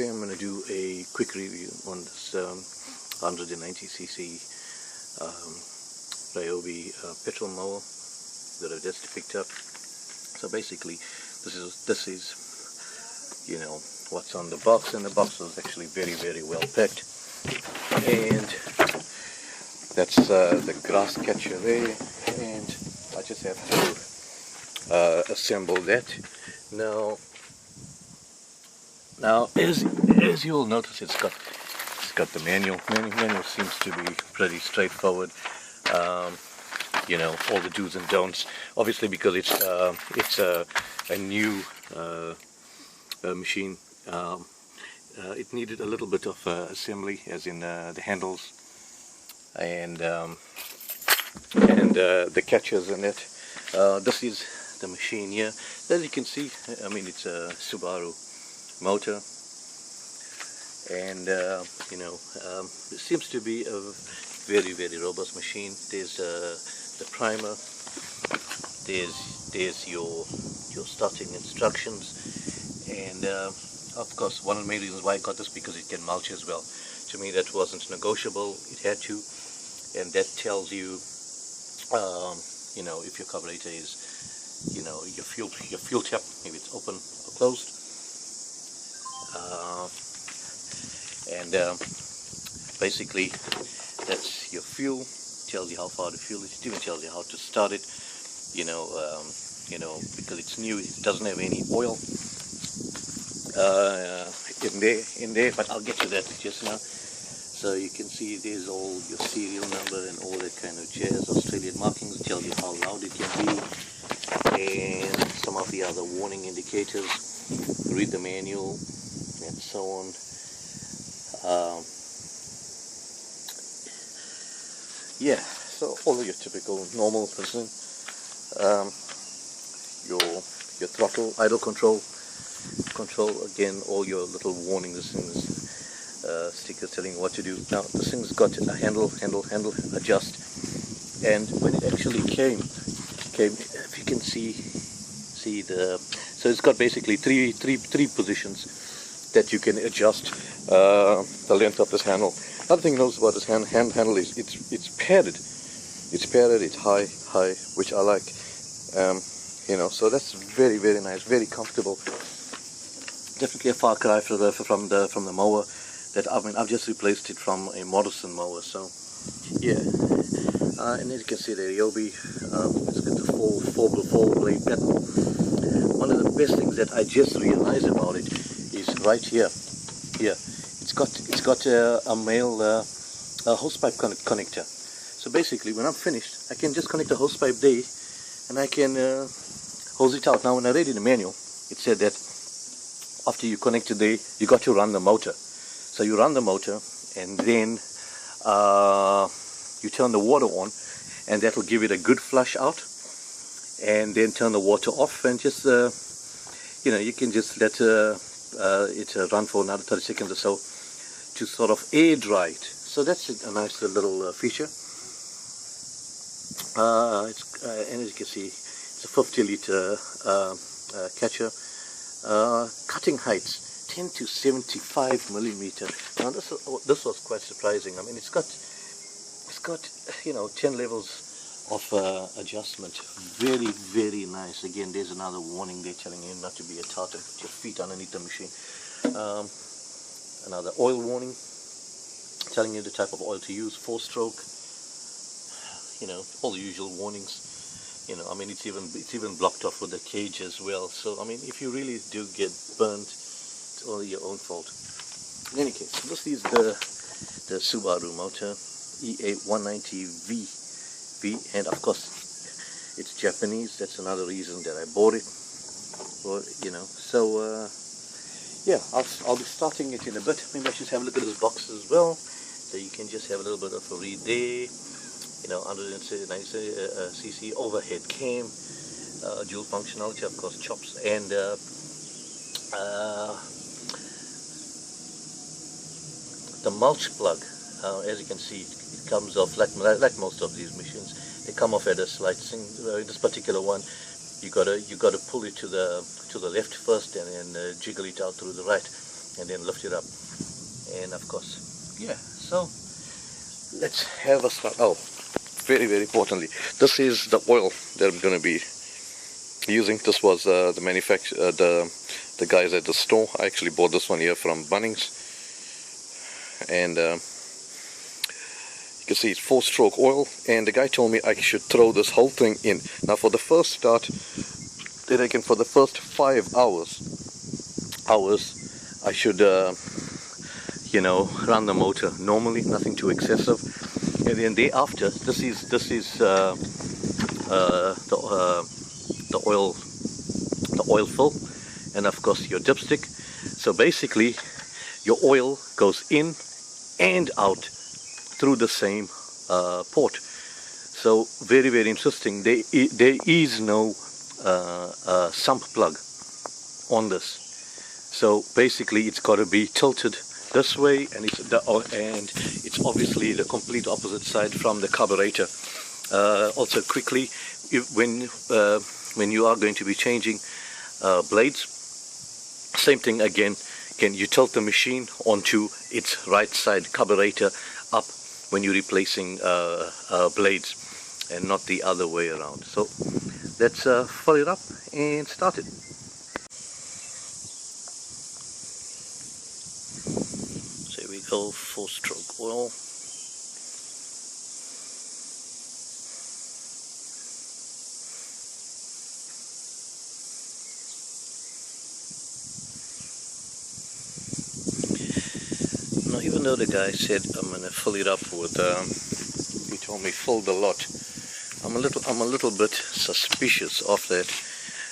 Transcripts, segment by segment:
today I'm going to do a quick review on this 190cc ryobi petrol mower that I just picked up. So basically this is you know what's on the box, and the box was actually very well packed, and that's the grass catcher there, and I just have to assemble that. Now, as you'll notice, it's got the manual. Manual seems to be pretty straightforward. You know, all the do's and don'ts. Obviously, because it's a new machine, it needed a little bit of assembly, as in the handles and the catchers in it. This is the machine here. As you can see, I mean, it's a Subaru motor, and you know, it seems to be a very robust machine. There's the primer, there's your starting instructions, and of course one of the main reasons why I got this, because it can mulch as well. To me, that wasn't negotiable. It had to, and that tells you you know, if your carburetor is, you know, your fuel tap, maybe it's open or closed. Basically that's your fuel. Tells you how far the fuel is. It even tells you how to start it. You know, because it's new, it doesn't have any oil in there. But I'll get to that just now. So you can see there's all your serial number and all that kind of jazz. Australian markings tell you how loud it can be, and some of the other warning indicators. Read the manual and so on. Yeah, so all of your typical normal person. Your throttle, idle control again, all your little warnings, stickers telling you what to do. Now this thing's got a handle, adjust, and when it actually came, if you can see so it's got basically three positions that you can adjust the length of this handle. Another thing knows about this handle is it's padded. It's high, which I like. You know, so that's very nice, very comfortable. Definitely a far cry from the mower that I've just replaced it from a Morrison mower. So yeah, and as you can see the ryobi, it's got the four blade pedal. One of the best things that I just realized about it is right here. It's got a male hosepipe connector. So basically, when I'm finished, I can just connect the hosepipe there, and I can hose it out. Now, when I read in the manual, it said that after you connect it there, you got to run the motor. So you run the motor, and then you turn the water on, and that will give it a good flush out, and then turn the water off, and just you know, you can just let it run for another 30 seconds or so to sort of air dry it. So that's a nice little feature. And as you can see, it's a 50-liter catcher. Cutting heights 10 to 75 millimeter. Now this was quite surprising. I mean, it's got you know, 10 levels of adjustment. Very nice. Again, there's another warning there telling you not to be a tart and put your feet underneath the machine. Another oil warning telling you the type of oil to use, 4-stroke. You know, all the usual warnings. You know, I mean, it's even blocked off with the cage as well. So I mean, if you really do get burnt, it's all your own fault. In any case, this is the Subaru motor, ea190v. And of course it's Japanese. That's another reason that I bought it. Or, you know, so yeah, I'll be starting it in a bit. Maybe I should have a look at this box as well, so you can just have a little bit of a read there. You know, 190cc overhead cam, dual functionality, of course, chops, and the mulch plug. As you can see, it comes off like most of these machines. They come off at a slight thing. This particular one, you gotta pull it to the left first, and then jiggle it out through the right. and then lift it up, and of course, yeah. So let's have a start. Oh, very importantly, this is the oil that I'm going to be using. This was the manufacturer, the guys at the store. I actually bought this one here from Bunnings, and you can see it's 4-stroke oil, and the guy told me I should throw this whole thing in. Now for the first start, they reckon for the first 5 hours I should you know, run the motor normally, nothing too excessive, and then thereafter, this is the oil fill, and of course your dipstick. So basically your oil goes in and out through the same port. So very interesting. There is no sump plug on this. So basically it's got to be tilted this way, and it's obviously the complete opposite side from the carburetor. Also quickly, when you are going to be changing blades, same thing again. Can you tilt the machine onto its right side carburetor up when you're replacing blades, and not the other way around. So let's fill it up and start it. So here we go, 4-stroke oil. Now, even though the guy said I'm gonna fill it up with, he told me filled a lot, I'm a little bit suspicious of that.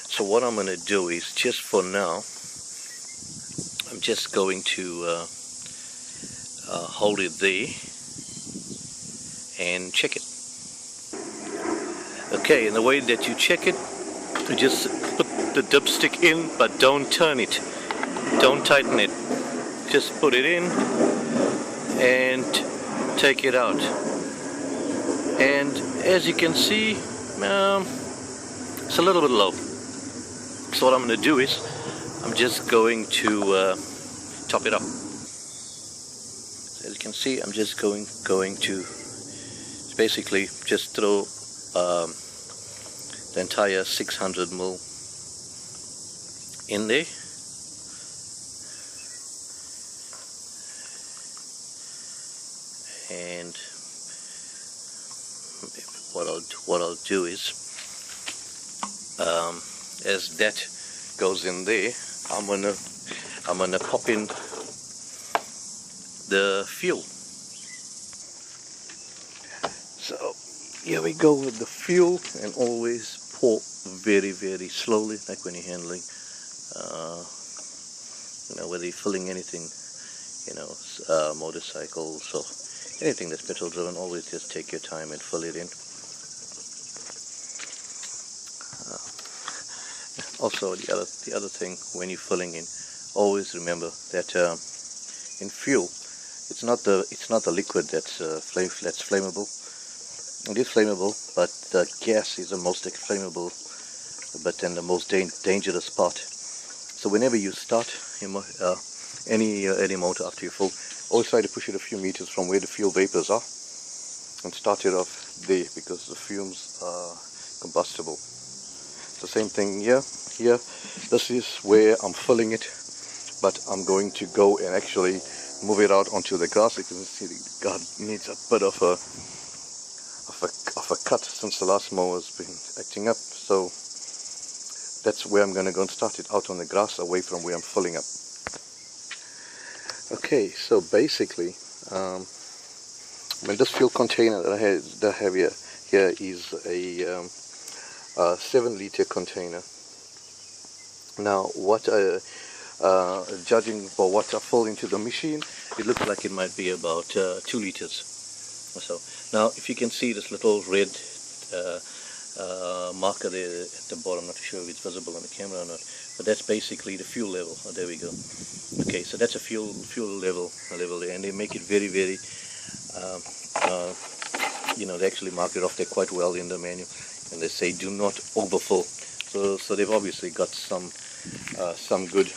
So what I'm gonna do is, just for now, I'm just going to hold it there and check it. Okay, and the way that you check it, you just put the dipstick in, but don't turn it, don't tighten it. Just put it in and take it out, and as you can see, it's a little bit low. So what I'm going to do is, I'm just going to top it up. So as you can see, I'm just going to basically just throw the entire 600 ml in there. And what I'll do is, as that goes in there, I'm gonna pop in the fuel. So here we go with the fuel, and always pour very slowly, like when you're handling, you know, whether you're filling anything, you know, motorcycles or anything that's petrol driven. Always just take your time and fill it in. Also, the other thing when you're filling in, always remember that in fuel, it's not the liquid that's flammable. It is flammable, but the gas is the most flammable, but then the most dangerous part. So whenever you start any motor after you fill, always try to push it a few meters from where the fuel vapors are, and start it off there, because the fumes are combustible. The same thing here. This is where I'm filling it, but I'm going to go and actually move it out onto the grass. You can see the garden needs a bit of a cut since the last mower has been acting up. So that's where I'm going to go and start it, out on the grass, away from where I'm filling up. Okay, so basically, this fuel container that I have here is a 7-liter container. Now, judging by what I fill into the machine, it looks like it might be about 2 liters or so. Now, if you can see this little red marker there at the bottom, I'm not sure if it's visible on the camera or not, but that's basically the fuel level. Oh, there we go. Okay, so that's a fuel level there, and they make it very you know, they actually mark it off there quite well in the manual, and they say do not overfill. So they've obviously got some good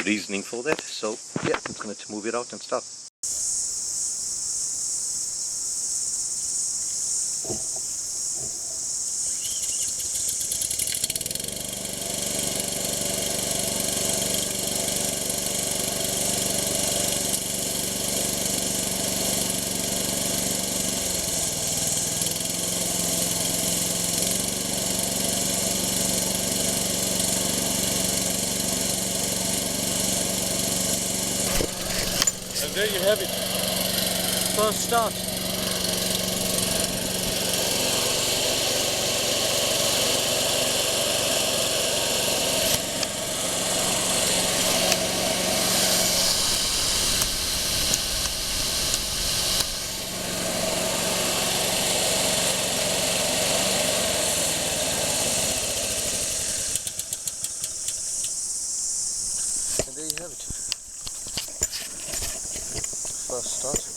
reasoning for that. So yeah, I'm going to move it out and start. And there you have it. First start. And there you have it. First start.